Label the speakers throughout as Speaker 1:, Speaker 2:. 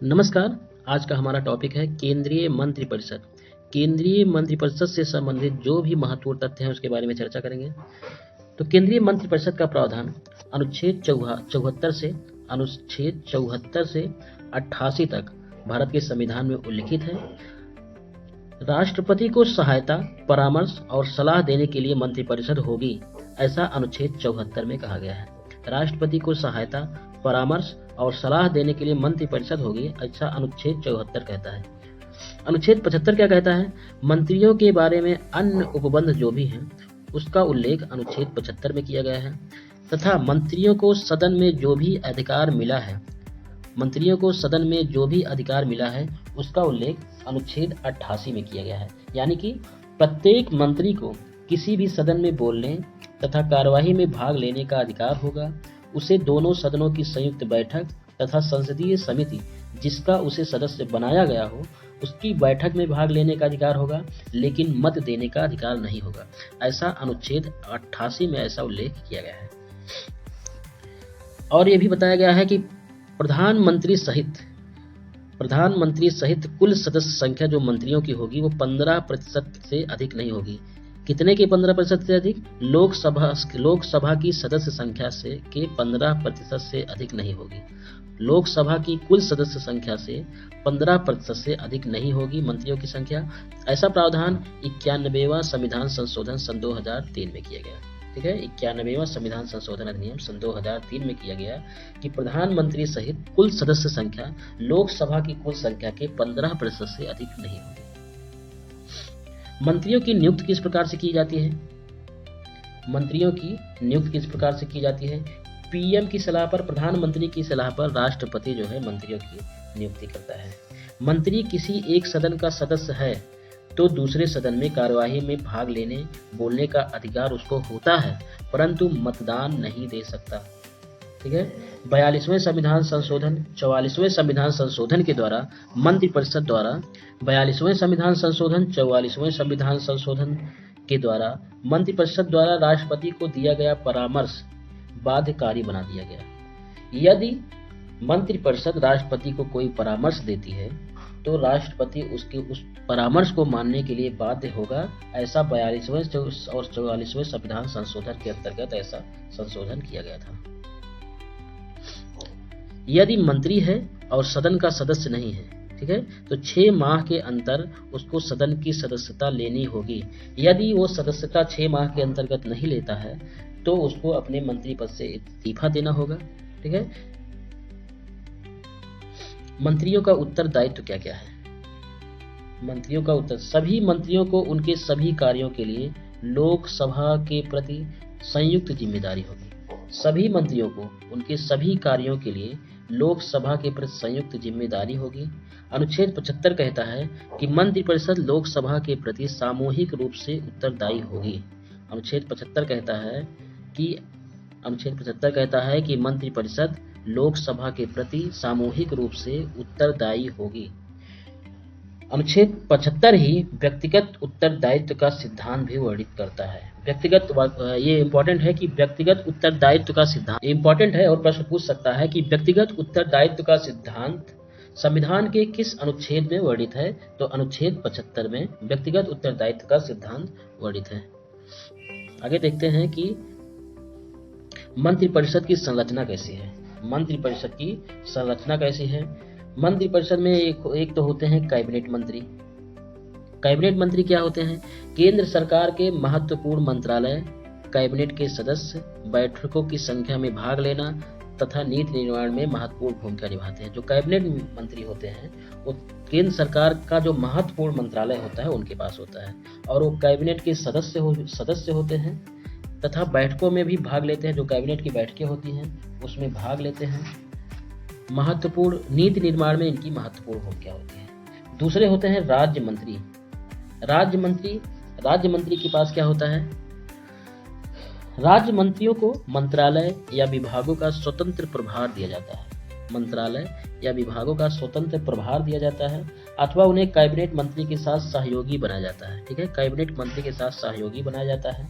Speaker 1: नमस्कार। आज का हमारा टॉपिक है केंद्रीय मंत्रिपरिषद। केंद्रीय मंत्रिपरिषद से संबंधित जो भी महत्वपूर्ण तथ्य हैं उसके बारे में चर्चा करेंगे। तो केंद्रीय मंत्रिपरिषद का प्रावधान अनुच्छेद 74 से 88 तक भारत के संविधान में उल्लिखित है। राष्ट्रपति को सहायता, परामर्श और सलाह देने के लिए मंत्रिपरिषद होगी, ऐसा अनुच्छेद 74 में कहा गया है। राष्ट्रपति को सहायता, परामर्श और सलाह देने के लिए मंत्रिपरिषद होगी, ऐसा अनुच्छेद 74 कहता है। अनुच्छेद 75 क्या कहता है? मंत्रियों के बारे में अन्य उपबंध जो भी हैं उसका उल्लेख अनुच्छेद 75 में किया गया है तथा मंत्रियों को सदन में जो भी अधिकार मिला है उसका उल्लेख अनुच्छेद 88 में किया गया है। यानी कि प्रत्येक मंत्री को किसी भी सदन में बोलने तथा कार्यवाही में भाग लेने का अधिकार होगा। उसे दोनों सदनों की संयुक्त बैठक तथा संसदीय समिति जिसका उसे सदस्य बनाया गया हो उसकी बैठक में भाग लेने का अधिकार होगा, लेकिन मत देने का अधिकार नहीं होगा। ऐसा अनुच्छेद 88 में ऐसा उल्लेख किया गया है। और यह भी बताया गया है कि प्रधानमंत्री सहित कुल सदस्य संख्या जो मंत्रियों की होगी वो 15% से अधिक नहीं होगी। कितने के 15% से अधिक? लोकसभा की सदस्य संख्या से के 15% से अधिक नहीं होगी। लोकसभा की कुल सदस्य संख्या से 15% से अधिक नहीं होगी मंत्रियों की संख्या। ऐसा प्रावधान 91वां संविधान संशोधन सन 2003 में किया गया। ठीक है, 91वां संविधान संशोधन अधिनियम सन 2003 में किया गया कि प्रधानमंत्री सहित कुल सदस्य संख्या लोकसभा की कुल संख्या के 15% से अधिक नहीं होगी। मंत्रियों की नियुक्ति किस प्रकार से की जाती है? पीएम की सलाह पर, प्रधानमंत्री की सलाह पर राष्ट्रपति जो है मंत्रियों की नियुक्ति करता है। मंत्री किसी एक सदन का सदस्य है तो दूसरे सदन में कार्यवाही में भाग लेने, बोलने का अधिकार उसको होता है, परंतु मतदान नहीं दे सकता। ठीक है, 44वें संविधान संशोधन 44वें संविधान संशोधन के द्वारा मंत्रिपरिषद द्वारा 44वें संविधान संशोधन 44वें संविधान संशोधन के द्वारा मंत्रिपरिषद द्वारा राष्ट्रपति को दिया गया परामर्श बाध्यकारी बना दिया गया। यदि मंत्रिपरिषद राष्ट्रपति को कोई परामर्श देती है तो राष्ट्रपति उसके उस परामर्श को मानने के लिए बाध्य होगा। ऐसा 42वें और 44वें संविधान संशोधन के अंतर्गत ऐसा संशोधन किया गया था। यदि मंत्री है और सदन का सदस्य नहीं है, ठीक है, तो 6 माह के अंतर उसको सदन की सदस्यता लेनी होगी। यदि वो सदस्यता 6 माह के अंतर्गत नहीं लेता है तो उसको अपने मंत्री पद से इस्तीफा देना होगा। ठीक है, मंत्रियों का उत्तरदायित्व क्या क्या है? सभी मंत्रियों को उनके सभी कार्यों के लिए लोकसभा के प्रति संयुक्त जिम्मेदारी होगी। सभी मंत्रियों को उनके सभी कार्यों के लिए लोकसभा के प्रति संयुक्त जिम्मेदारी होगी। अनुच्छेद 75 कहता है कि मंत्रिपरिषद लोकसभा के प्रति सामूहिक रूप से उत्तरदायी होगी। अनुच्छेद 75 कहता है कि मंत्रिपरिषद लोकसभा के प्रति सामूहिक रूप से उत्तरदायी होगी। अनुच्छेद 75 ही व्यक्तिगत उत्तरदायित्व का सिद्धांत भी वर्णित करता है। ये इम्पोर्टेंट है कि व्यक्तिगत उत्तरदायित्व का सिद्धांत इम्पोर्टेंट है और प्रश्न पूछ सकता है कि व्यक्तिगत उत्तरदायित्व का सिद्धांत संविधान के किस अनुच्छेद में वर्णित है? तो अनुच्छेद 75 में व्यक्तिगत उत्तरदायित्व का सिद्धांत वर्णित है। आगे देखते हैं कि मंत्रिपरिषद की संरचना कैसी है। मंत्रिपरिषद में एक तो होते हैं कैबिनेट मंत्री। कैबिनेट मंत्री क्या होते हैं? केंद्र सरकार के महत्वपूर्ण मंत्रालय, कैबिनेट के सदस्य, बैठकों की संख्या में भाग लेना तथा नीति निर्माण में महत्वपूर्ण भूमिका निभाते हैं। जो कैबिनेट मंत्री होते हैं वो केंद्र सरकार का जो महत्वपूर्ण मंत्रालय होता है उनके पास होता है और वो कैबिनेट के सदस्य होते हैं तथा बैठकों में भी भाग लेते हैं। जो कैबिनेट की बैठकें होती हैं उसमें भाग लेते हैं। महत्वपूर्ण नीति निर्माण में इनकी महत्वपूर्ण भूमिका होती है। दूसरे होते हैं राज्य मंत्री। राज्य मंत्री के पास क्या होता है? राज्य मंत्रियों को मंत्रालय या विभागों का स्वतंत्र प्रभार दिया जाता है अथवा उन्हें कैबिनेट मंत्री के साथ सहयोगी बनाया जाता है। ठीक है, कैबिनेट मंत्री के साथ सहयोगी बनाया जाता है।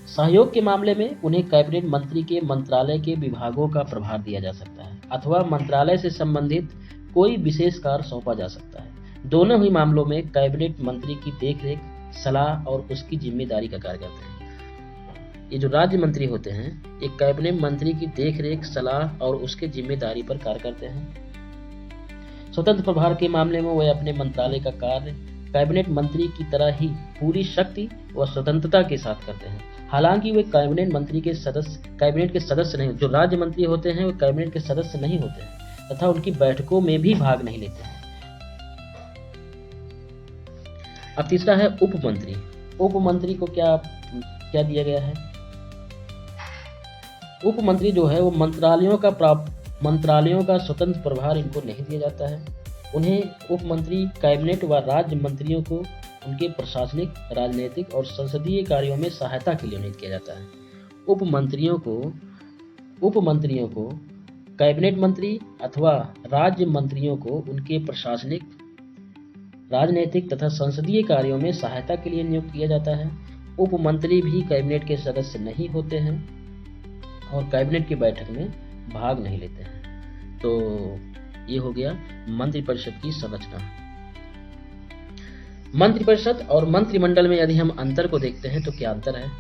Speaker 1: सहयोग के मामले में उन्हें कैबिनेट मंत्री के मंत्रालय के विभागों का प्रभार दिया जा सकता है अथवा मंत्रालय से संबंधित कोई विशेष कार्य सौंपा जा सकता है। दोनों ही मामलों में कैबिनेट मंत्री की देखरेख, सलाह और उसकी जिम्मेदारी का कार्य करते हैं। ये जो राज्य मंत्री होते हैं, ये कैबिनेट मंत्री की देखरेख, सलाह और उसके जिम्मेदारी पर कार्य करते हैं। स्वतंत्र प्रभार के मामले में वे अपने मंत्रालय का कार्य कैबिनेट मंत्री की तरह ही पूरी शक्ति व स्वतंत्रता के साथ करते हैं। हालांकि वे कैबिनेट के सदस्य नहीं, जो राज्य मंत्री होते हैं वे कैबिनेट के सदस्य नहीं होते हैं तथा उनकी बैठकों में भी भाग नहीं लेते हैं। अब तीसरा है उप मंत्री। उप मंत्री को क्या दिया गया है? उप मंत्री जो है वो मंत्रालयों का स्वतंत्र प्रभार इनको नहीं दिया जाता है। उन्हें उप मंत्री कैबिनेट व राज्य मंत्रियों को उनके प्रशासनिक, राजनीतिक और संसदीय कार्यों में सहायता के लिए नियुक्त किया जाता है। उप मंत्रियों को कैबिनेट मंत्री अथवा राज्य मंत्रियों को उनके प्रशासनिक, राजनीतिक तथा संसदीय कार्यों में सहायता के लिए नियुक्त किया जाता है। उप मंत्री भी कैबिनेट के सदस्य नहीं होते हैं और कैबिनेट की बैठक में भाग नहीं लेते हैं। तो ये हो गया मंत्रिपरिषद की संरचना। मंत्रिपरिषद और मंत्रिमंडल में यदि हम अंतर को देखते हैं तो क्या अंतर है?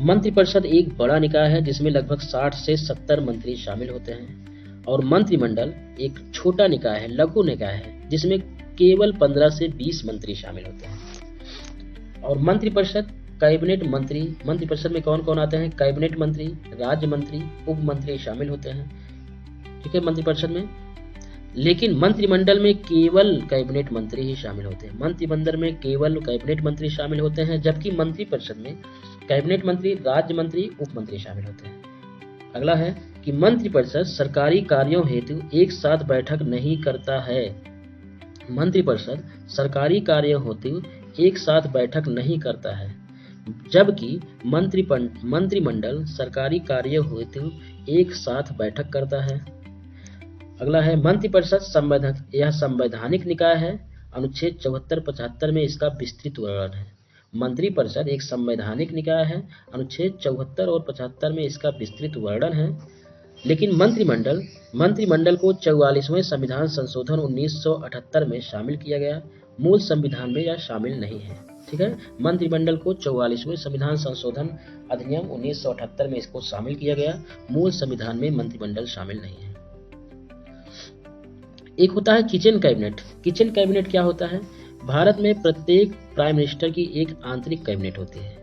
Speaker 1: मंत्रिपरिषद एक बड़ा निकाय है जिसमें लगभग 60 से 70 मंत्री शामिल होते हैं और मंत्रिमंडल एक छोटा निकाय है, लघु निकाय है, जिसमें केवल 15 से 20 मंत्री शामिल होते हैं। और मंत्रिपरिषद कैबिनेट मंत्री, मंत्रिपरिषद में कौन कौन आते हैं? कैबिनेट मंत्री, राज्य मंत्री, उप मंत्री शामिल होते हैं, ठीक है, मंत्रिपरिषद में। लेकिन मंत्रिमंडल में केवल कैबिनेट मंत्री ही शामिल होते हैं। मंत्रिमंडल में केवल कैबिनेट मंत्री शामिल होते हैं, जबकि मंत्रिपरिषद में कैबिनेट मंत्री, राज्य मंत्री, उप मंत्री शामिल होते हैं। अगला है कि मंत्रिपरिषद सरकारी कार्यों हेतु एक साथ बैठक नहीं करता है। मंत्रिपरिषद सरकारी कार्यों हेतु एक साथ बैठक नहीं करता है, जबकि मंत्रिमंडल सरकारी कार्यों हेतु एक साथ बैठक करता है। अगला है मंत्रिपरिषद यह संवैधानिक निकाय है। अनुच्छेद 74-75 में इसका विस्तृत वर्णन है। मंत्रिपरिषद एक संवैधानिक निकाय है। अनुच्छेद 74 और 75 में इसका विस्तृत वर्णन है। लेकिन मंत्रिमंडल को 44वें संविधान संशोधन 1978 में शामिल किया गया। मूल संविधान में यह शामिल नहीं है, ठीक है। मंत्रिमंडल को 44वें संविधान संशोधन अधिनियम 1978 में इसको शामिल किया गया। मूल संविधान में मंत्रिमंडल शामिल नहीं है। एक होता है किचन कैबिनेट। किचन कैबिनेट क्या होता है? भारत में प्रत्येक प्राइम मिनिस्टर की एक आंतरिक कैबिनेट होती है।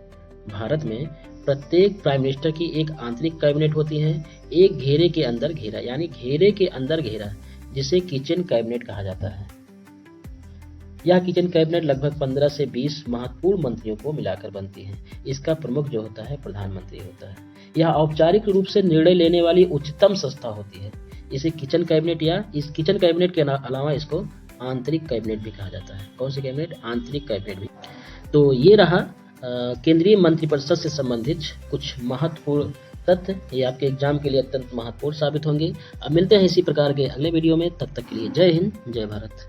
Speaker 1: भारत में प्रत्येक प्राइम मिनिस्टर की एक आंतरिक कैबिनेट होती है, एक घेरे के अंदर घेरा, यानी घेरे के अंदर घेरा, जिसे किचन कैबिनेट कहा जाता है। यह किचन कैबिनेट लगभग 15 से 20 महत्वपूर्ण मंत्रियों को मिलाकर बनती है। इसका प्रमुख जो होता है प्रधानमंत्री होता है। यह औपचारिक रूप से निर्णय लेने वाली उच्चतम संस्था होती है। इसे किचन कैबिनेट या इस किचन कैबिनेट के अलावा इसको आंतरिक कैबिनेट भी कहा जाता है। कौन सी कैबिनेट? आंतरिक कैबिनेट भी। तो ये रहा केंद्रीय मंत्रिपरिषद से संबंधित कुछ महत्वपूर्ण तथ्य। ये आपके एग्जाम के लिए अत्यंत महत्वपूर्ण साबित होंगे। अब मिलते हैं इसी प्रकार के अगले वीडियो में। तब तक के लिए जय हिंद, जय भारत।